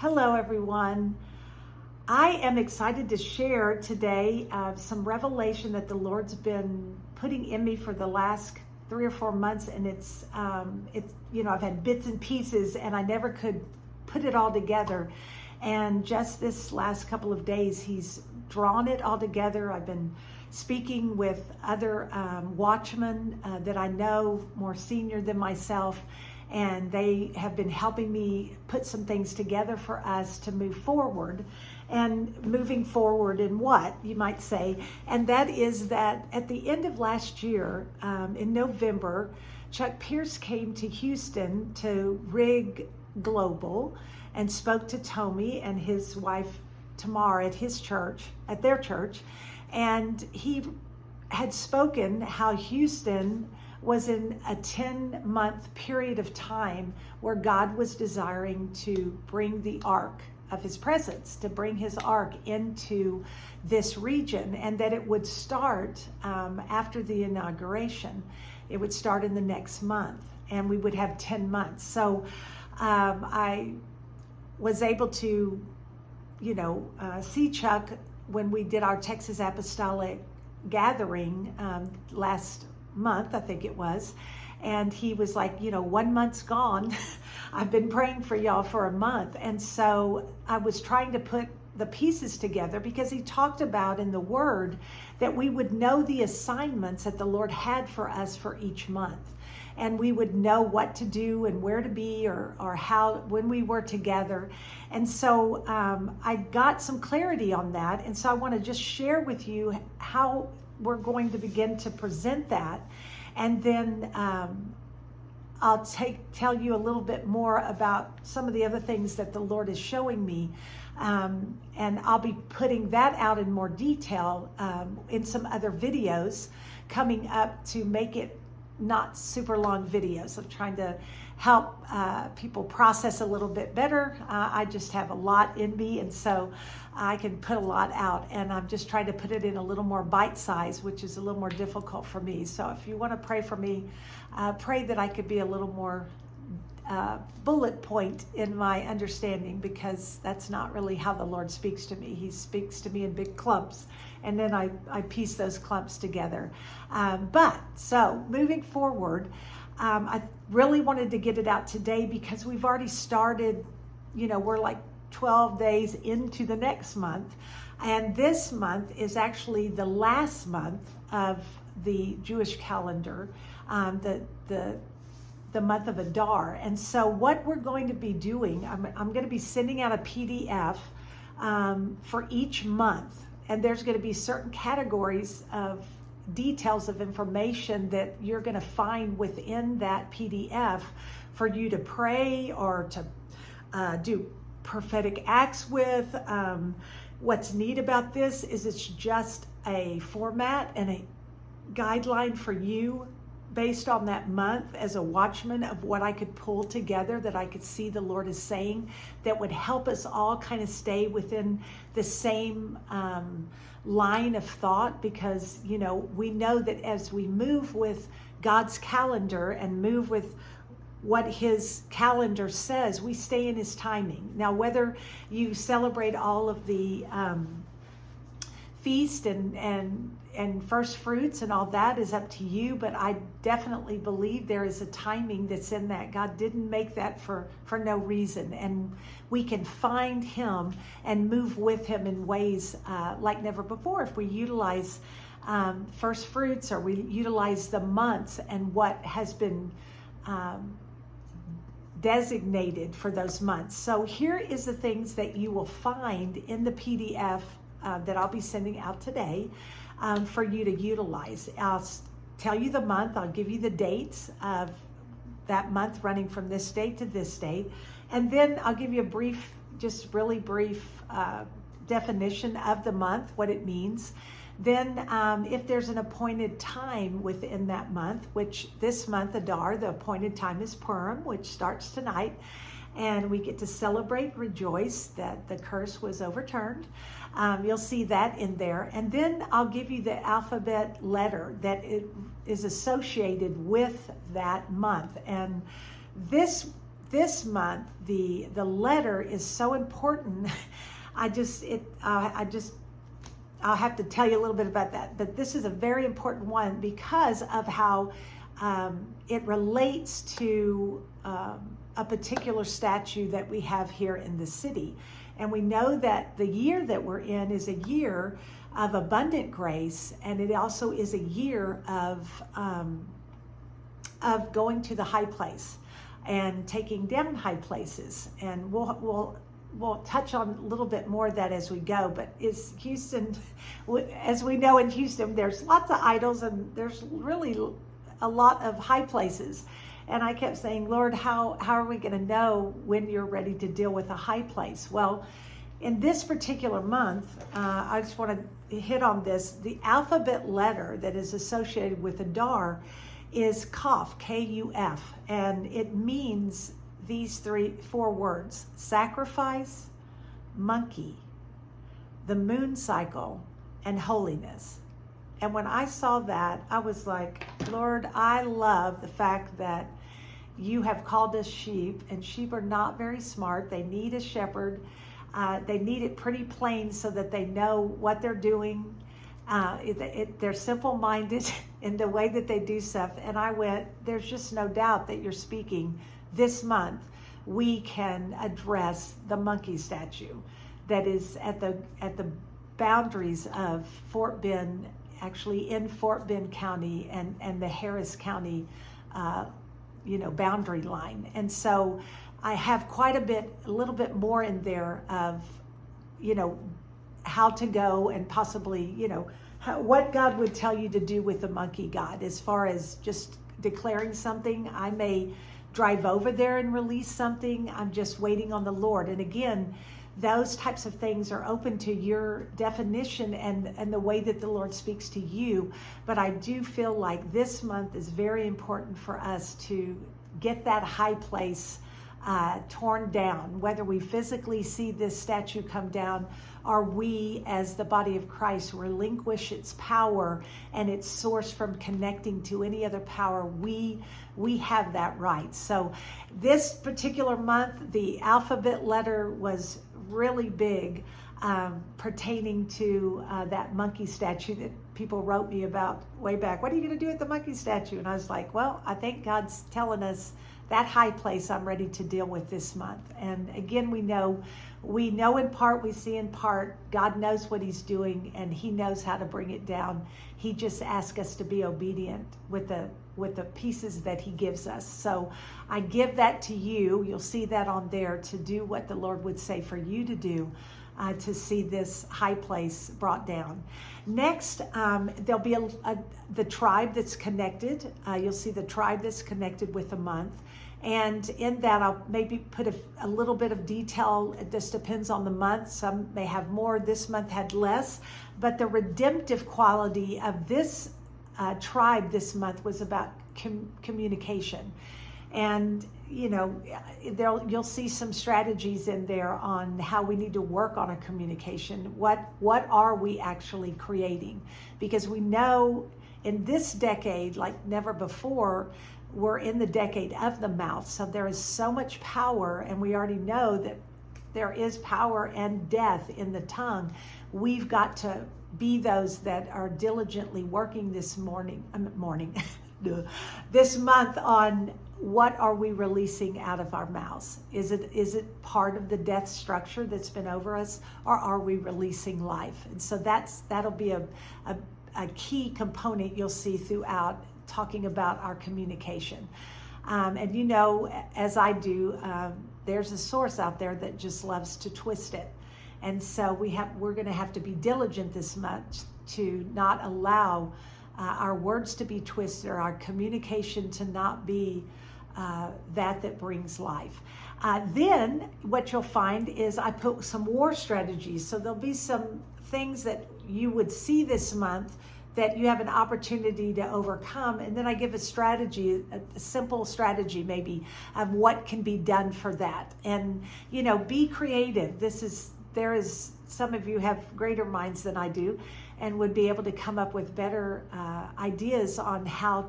Hello, everyone. I am excited to share today some revelation that the Lord's been putting in me for the last 3 or 4 months, and it's I've had bits and pieces, and I never could put it all together. And just this last couple of days, He's drawn it all together. I've been speaking with other watchmen that I know more senior than myself, and they have been helping me put some things together for us to move forward. And moving forward in what, you might say, and that is that at the end of last year, in November, Chuck Pierce came to Houston to Rig Global and spoke to Tommy and his wife Tamar at their church, and he had spoken how Houston was in a 10-month period of time where God was desiring to bring the ark of His presence, to bring His ark into this region, and that it would start after the inauguration. It would start in the next month, and we would have 10 months. So I was able to, see Chuck when we did our Texas Apostolic gathering last month, I think it was, and he was like, 1 month's gone. I've been praying for y'all for a month. And so I was trying to put the pieces together, because he talked about in the Word that we would know the assignments that the Lord had for us for each month, and we would know what to do and where to be, or how, when we were together. And so I got some clarity on that, and so I want to just share with you how we're going to begin to present that, and then I'll tell you a little bit more about some of the other things that the Lord is showing me, and I'll be putting that out in more detail in some other videos coming up to make it not super long videos. I'm trying to help people process a little bit better. I just have a lot in me, and so I can put a lot out, and I'm just trying to put it in a little more bite size, which is a little more difficult for me. So if you want to pray for me, pray that I could be a little more bullet point in my understanding, because that's not really how the Lord speaks to me. He speaks to me in big clumps, and then I piece those clumps together. So moving forward, I really wanted to get it out today because we've already started, we're like 12 days into the next month. And this month is actually the last month of the Jewish calendar, the month of Adar. And so what we're going to be doing, I'm going to be sending out a PDF for each month. And there's going to be certain categories of details of information that you're going to find within that PDF for you to pray or to do prophetic acts with. What's neat about this is it's just a format and a guideline for you based on that month as a watchman of what I could pull together, that I could see the Lord is saying, that would help us all kind of stay within the same line of thought, because we know that as we move with God's calendar and move with what His calendar says, we stay in His timing. Now, whether you celebrate all of the feast and first fruits and all that is up to you, but I definitely believe there is a timing that's in that. God didn't make that for no reason, and we can find Him and move with Him in ways like never before if we utilize first fruits, or we utilize the months and what has been designated for those months. So here is the things that you will find in the PDF that I'll be sending out today for you to utilize. I'll tell you the month, I'll give you the dates of that month running from this date to this date, and then I'll give you a brief, just really brief definition of the month, what it means. Then if there's an appointed time within that month, which this month, Adar, the appointed time is Purim, which starts tonight, and we get to celebrate, rejoice that the curse was overturned. You'll see that in there. And then I'll give you the alphabet letter that it is associated with that month. And this this month, the letter is so important. I'll have to tell you a little bit about that. But this is a very important one because of how it relates to a particular statue that we have here in the city. And we know that the year that we're in is a year of abundant grace, and it also is a year of going to the high place and taking down high places. And we'll touch on a little bit more of that as we go. But is Houston, as we know in Houston, there's lots of idols and there's really a lot of high places. And I kept saying, Lord, how are we going to know when you're ready to deal with a high place? Well, in this particular month, I just want to hit on this. The alphabet letter that is associated with Adar is Kaf, K-U-F, and it means these four words: sacrifice, monkey, the moon cycle, and holiness. And when I saw that, I was like, Lord, I love the fact that you have called us sheep, and sheep are not very smart. They need a shepherd. They need it pretty plain so that they know what they're doing. They're simple-minded in the way that they do stuff. And I went, there's just no doubt that you're speaking this month. We can address the monkey statue that is at the boundaries of Fort Bend, actually in Fort Bend County and the Harris County, boundary line. And so I have a little bit more in there of, how to go and possibly, what God would tell you to do with the monkey god. As far as just declaring something, I may drive over there and release something. I'm just waiting on the Lord. And again, those types of things are open to your definition and the way that the Lord speaks to you. But I do feel like this month is very important for us to get that high place torn down. Whether we physically see this statue come down, or we as the body of Christ relinquish its power and its source from connecting to any other power, we have that right. So this particular month, the alphabet letter was really big, pertaining to that monkey statue that people wrote me about way back. What are you going to do with the monkey statue? And I was like, well, I think God's telling us that high place I'm ready to deal with this month. And again, we know in part, we see in part. God knows what he's doing and he knows how to bring it down. He just asks us to be obedient with the pieces that he gives us. So I give that to you. You'll see that on there, to do what the Lord would say for you to do, to see this high place brought down. Next, there'll be the tribe that's connected. You'll see the tribe that's connected with the month. And in that, I'll maybe put a little bit of detail. It just depends on the month. Some may have more. This month had less. But the redemptive quality of this tribe this month was about communication. And, you'll see some strategies in there on how we need to work on a communication. What are we actually creating? Because we know in this decade, like never before, we're in the decade of the mouth. So there is so much power, and we already know that there is power and death in the tongue. We've got to be those that are diligently working this this month on what are we releasing out of our mouths. Is it part of the death structure that's been over us, or are we releasing life? And so that'll be a key component you'll see throughout, talking about our communication. And as I do, there's a source out there that just loves to twist it. And so we're going to have to be diligent this month to not allow our words to be twisted, or our communication to not be that brings life. Then what you'll find is I put some war strategies. So there'll be some things that you would see this month that you have an opportunity to overcome. And then I give a strategy, a simple strategy maybe, of what can be done for that. And, be creative. There is some of you have greater minds than I do, and would be able to come up with better ideas on how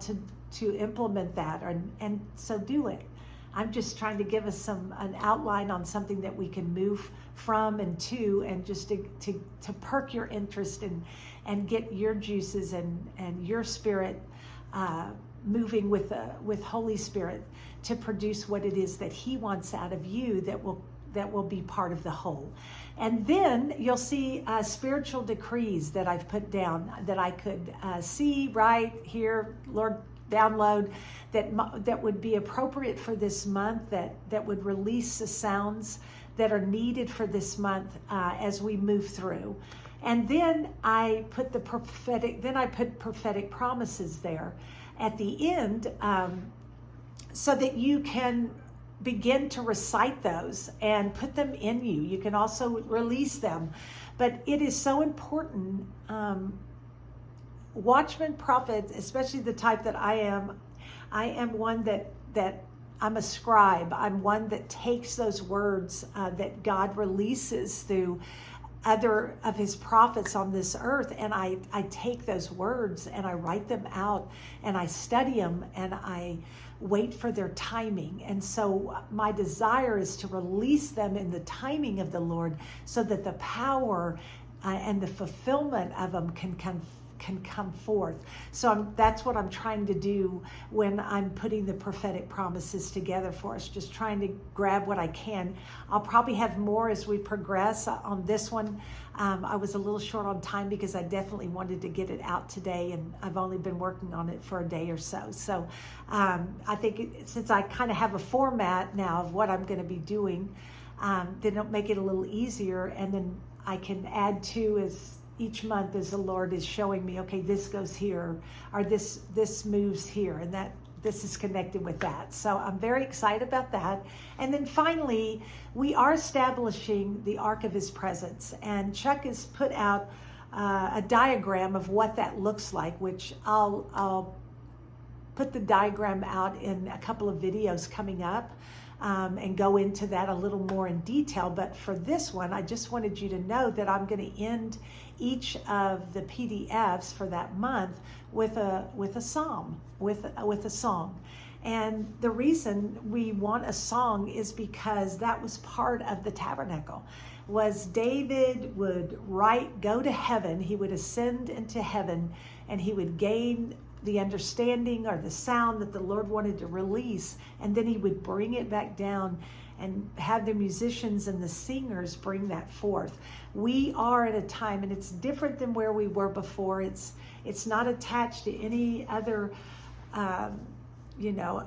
to implement that. And so do it. I'm just trying to give us an outline on something that we can move from and to, and just to perk your interest and get your juices and your spirit moving with Holy Spirit to produce what it is that He wants out of you that will be part of the whole. And then you'll see spiritual decrees that I've put down that I could see, write, hear, Lord, download, that would be appropriate for this month, that would release the sounds that are needed for this month as we move through. And then I put prophetic promises there at the end, so that you can begin to recite those and put them in you. You can also release them. But it is so important. Watchman prophet, especially the type that I am one that I'm a scribe. I'm one that takes those words that God releases through other of His prophets on this earth, and I take those words and I write them out and I study them and I wait for their timing. And so my desire is to release them in the timing of the Lord, so that the power and the fulfillment of them can come forth. So that's what I'm trying to do when I'm putting the prophetic promises together for us, just trying to grab what I can. I'll probably have more as we progress on this one. I was a little short on time because I definitely wanted to get it out today, and I've only been working on it for a day or so. So I think since I kind of have a format now of what I'm going to be doing, then it'll make it a little easier, and then I can add to as each month as the Lord is showing me, okay, this goes here, or this moves here, and that this is connected with that. So I'm very excited about that. And then finally, we are establishing the Ark of His Presence, and Chuck has put out a diagram of what that looks like, which I'll put the diagram out in a couple of videos coming up. And go into that a little more in detail. But for this one, I just wanted you to know that I'm going to end each of the PDFs for that month with a psalm, with a song. And the reason we want a song is because that was part of the tabernacle. Was David would go to heaven, he would ascend into heaven, and he would gain the understanding or the sound that the Lord wanted to release, and then He would bring it back down and have the musicians and the singers bring that forth. We are at a time, and it's different than where we were before. It's not attached to any other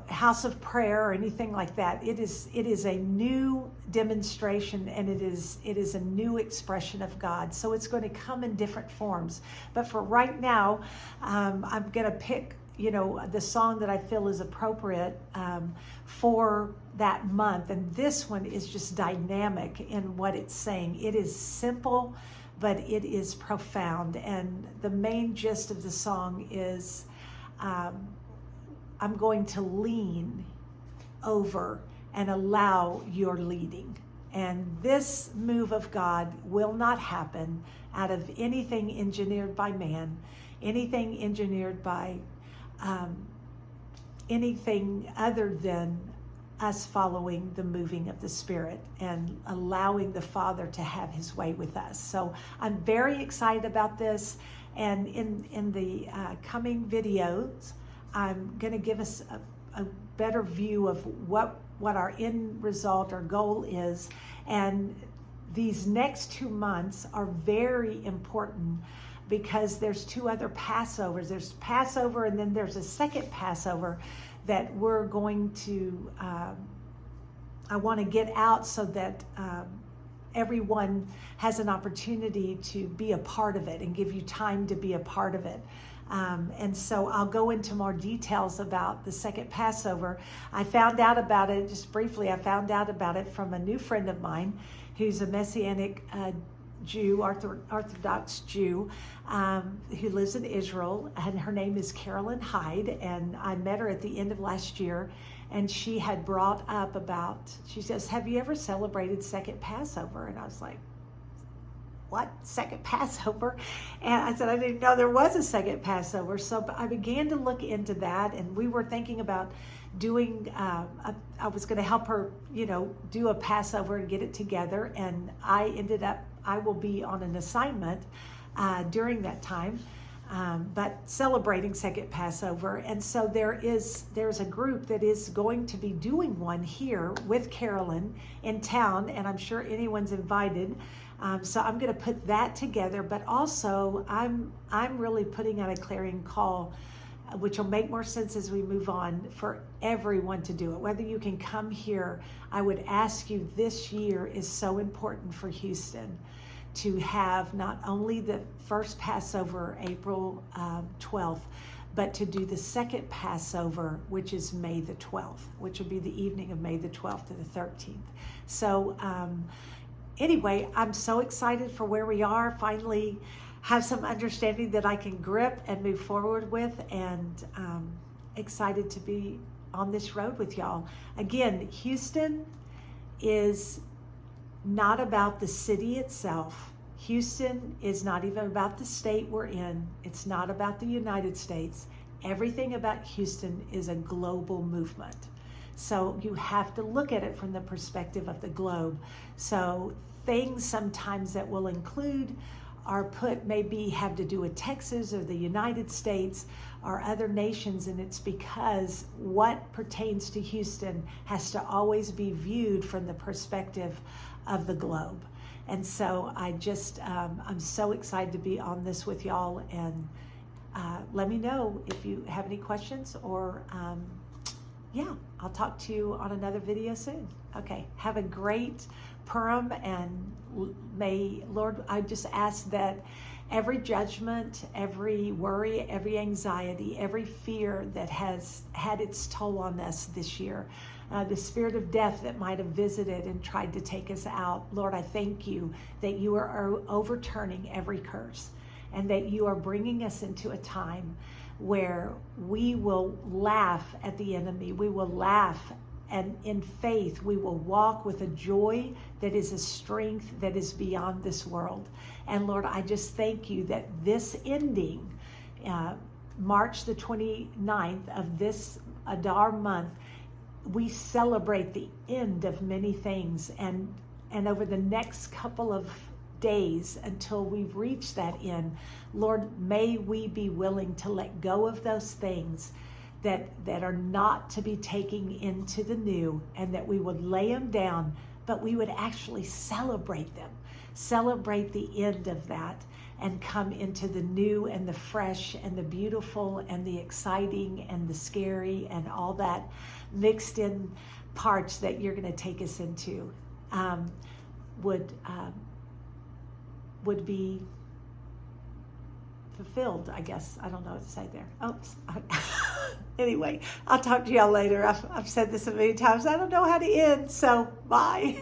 house of prayer or anything like that. It is a new demonstration, and it is a new expression of God. So it's going to come in different forms. But for right now, I'm going to pick the song that I feel is appropriate for that month. And this one is just dynamic in what it's saying. It is simple, but it is profound. And the main gist of the song is, I'm going to lean over and allow your leading. And this move of God will not happen out of anything engineered by man, anything engineered by anything other than us following the moving of the Spirit and allowing the Father to have His way with us. So I'm very excited about this. And in the coming videos, I'm going to give us a better view of what our end result or goal is. And these next 2 months are very important because there's 2 other Passovers. There's Passover, and then there's a second Passover that we're going to, I want to get out so that everyone has an opportunity to be a part of it and give you time to be a part of it. And so I'll go into more details about the second Passover. I found out about it, just briefly, I found out about it from a new friend of mine who's a Messianic Jew, Orthodox Jew, who lives in Israel, and her name is Carolyn Hyde, and I met her at the end of last year, and she had brought up she says, have you ever celebrated second Passover? And I was like, what, second Passover? And I said, I didn't know there was a second Passover. So I began to look into that, and we were thinking about doing, I was going to help her, do a Passover and get it together. And I will be on an assignment during that time. But celebrating second Passover. And so there's a group that is going to be doing one here with Carolyn in town, and I'm sure anyone's invited. So I'm going to put that together, but also I'm really putting out a clarion call, which will make more sense as we move on, for everyone to do it. Whether you can come here, I would ask you, this year is so important for Houston to have not only the first Passover, April 12th, but to do the second Passover, which is May the 12th, which will be the evening of May the 12th to the 13th. So anyway, I'm so excited for where we are, finally have some understanding that I can grip and move forward with, and excited to be on this road with y'all. Again, Houston is not about the city itself. Houston is not even about the state we're in. It's not about the United States. Everything about Houston is a global movement. So you have to look at it from the perspective of the globe. So things sometimes that will include maybe have to do with Texas or the United States or other nations, and it's because what pertains to Houston has to always be viewed from the perspective of the globe. And so I'm so excited to be on this with y'all, and let me know if you have any questions, or I'll talk to you on another video soon. Okay, have a great Purim, and Lord, I just ask that every judgment, every worry, every anxiety, every fear that has had its toll on us this year, the spirit of death that might have visited and tried to take us out, Lord, I thank you that you are overturning every curse, and that you are bringing us into a time where we will laugh at the enemy. We will laugh, and in faith, we will walk with a joy that is a strength that is beyond this world. And Lord, I just thank you that this ending, March the 29th of this Adar month, we celebrate the end of many things. And over the next couple of days until we've reached that end, Lord, may we be willing to let go of those things that are not to be taken into the new, and that we would lay them down, but we would actually celebrate them, celebrate the end of that, and come into the new and the fresh and the beautiful and the exciting and the scary and all that mixed in parts that you're going to take us into, would be fulfilled, I guess. I don't know what to say there. Oops. Anyway, I'll talk to y'all later. I've said this a million times. I don't know how to end, so bye.